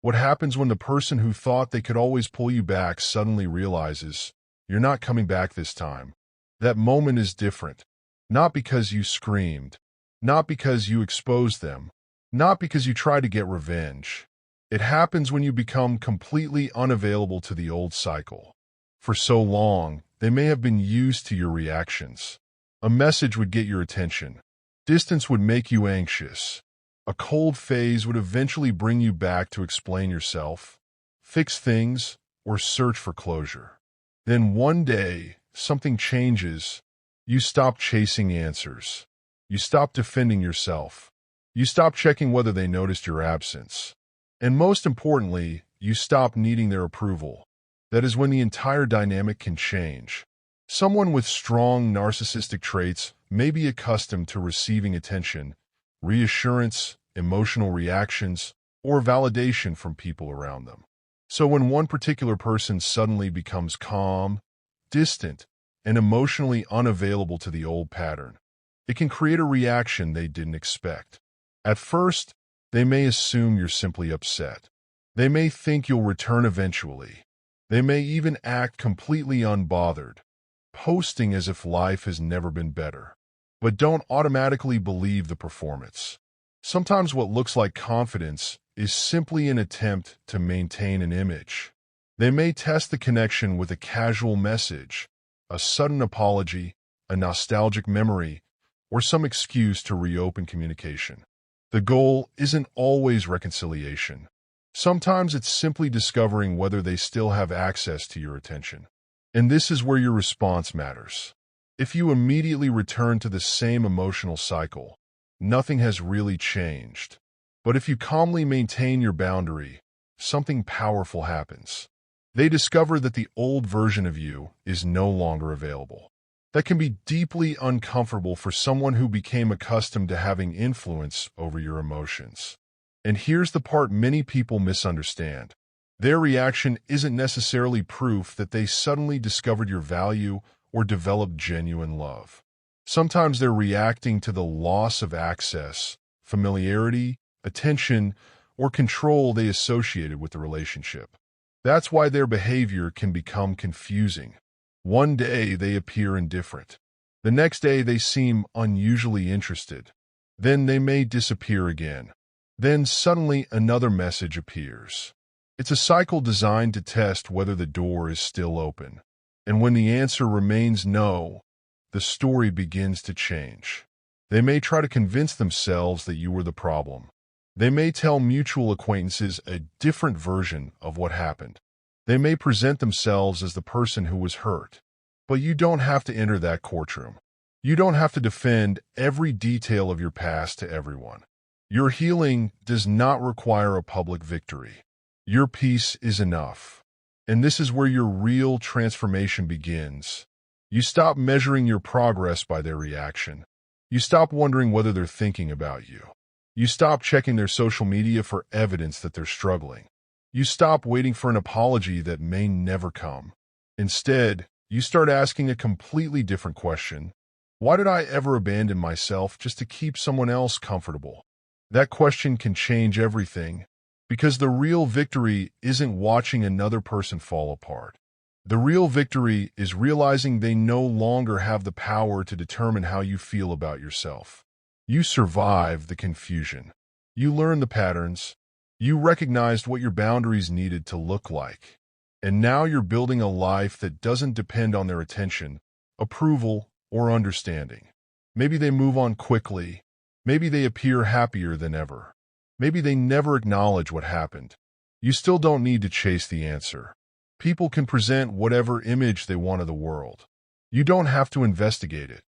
What happens when the person who thought they could always pull you back suddenly realizes, you're not coming back this time? That moment is different. Not because you screamed, not because you exposed them, not because you tried to get revenge. It happens when you become completely unavailable to the old cycle. For so long, they may have been used to your reactions. A message would get your attention. Distance would make you anxious. A cold phase would eventually bring you back to explain yourself, fix things, or search for closure. Then one day, something changes. You stop chasing answers. You stop defending yourself. You stop checking whether they noticed your absence. And most importantly, you stop needing their approval. That is when the entire dynamic can change. Someone with strong narcissistic traits may be accustomed to receiving attention, reassurance, emotional reactions, or validation from people around them. So when one particular person suddenly becomes calm, distant, and emotionally unavailable to the old pattern, it can create a reaction they didn't expect. At first, they may assume you're simply upset. They may think you'll return eventually. They may even act completely unbothered, posting as if life has never been better. But don't automatically believe the performance. Sometimes what looks like confidence is simply an attempt to maintain an image. They may test the connection with a casual message, a sudden apology, a nostalgic memory, or some excuse to reopen communication. The goal isn't always reconciliation. Sometimes it's simply discovering whether they still have access to your attention. And this is where your response matters. If you immediately return to the same emotional cycle, nothing has really changed. But if you calmly maintain your boundary, something powerful happens. They discover that the old version of you is no longer available. That can be deeply uncomfortable for someone who became accustomed to having influence over your emotions. And here's the part many people misunderstand. Their reaction isn't necessarily proof that they suddenly discovered your value or developed genuine love. Sometimes they're reacting to the loss of access, familiarity, attention, or control they associated with the relationship. That's why their behavior can become confusing. One day they appear indifferent. The next day they seem unusually interested. Then they may disappear again. Then suddenly another message appears. It's a cycle designed to test whether the door is still open. And when the answer remains no, the story begins to change. They may try to convince themselves that you were the problem. They may tell mutual acquaintances a different version of what happened. They may present themselves as the person who was hurt. But you don't have to enter that courtroom. You don't have to defend every detail of your past to everyone. Your healing does not require a public victory. Your peace is enough. And this is where your real transformation begins. You stop measuring your progress by their reaction. You stop wondering whether they're thinking about you. You stop checking their social media for evidence that they're struggling. You stop waiting for an apology that may never come. Instead, you start asking a completely different question. Why did I ever abandon myself just to keep someone else comfortable? That question can change everything, because the real victory isn't watching another person fall apart. The real victory is realizing they no longer have the power to determine how you feel about yourself. You survived the confusion. You learned the patterns. You recognized what your boundaries needed to look like. And now you're building a life that doesn't depend on their attention, approval, or understanding. Maybe they move on quickly. Maybe they appear happier than ever. Maybe they never acknowledge what happened. You still don't need to chase the answer. People can present whatever image they want of the world. You don't have to investigate it.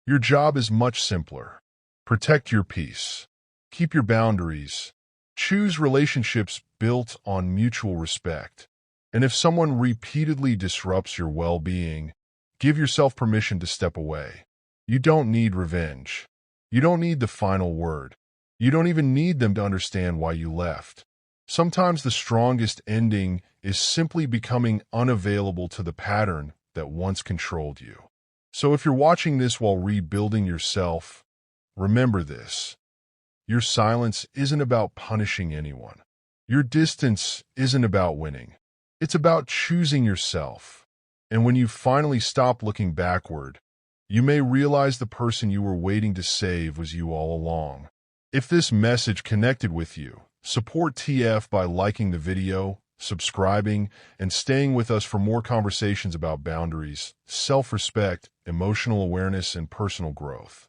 Your job is much simpler. Protect your peace. Keep your boundaries. Choose relationships built on mutual respect. And if someone repeatedly disrupts your well-being, give yourself permission to step away. You don't need revenge. You don't need the final word. You don't even need them to understand why you left. Sometimes the strongest ending is simply becoming unavailable to the pattern that once controlled you. So if you're watching this while rebuilding yourself, remember this. Your silence isn't about punishing anyone. Your distance isn't about winning. It's about choosing yourself. And when you finally stop looking backward, you may realize the person you were waiting to save was you all along. If this message connected with you, support TF by liking the video, subscribing, and staying with us for more conversations about boundaries, self-respect, emotional awareness, and personal growth.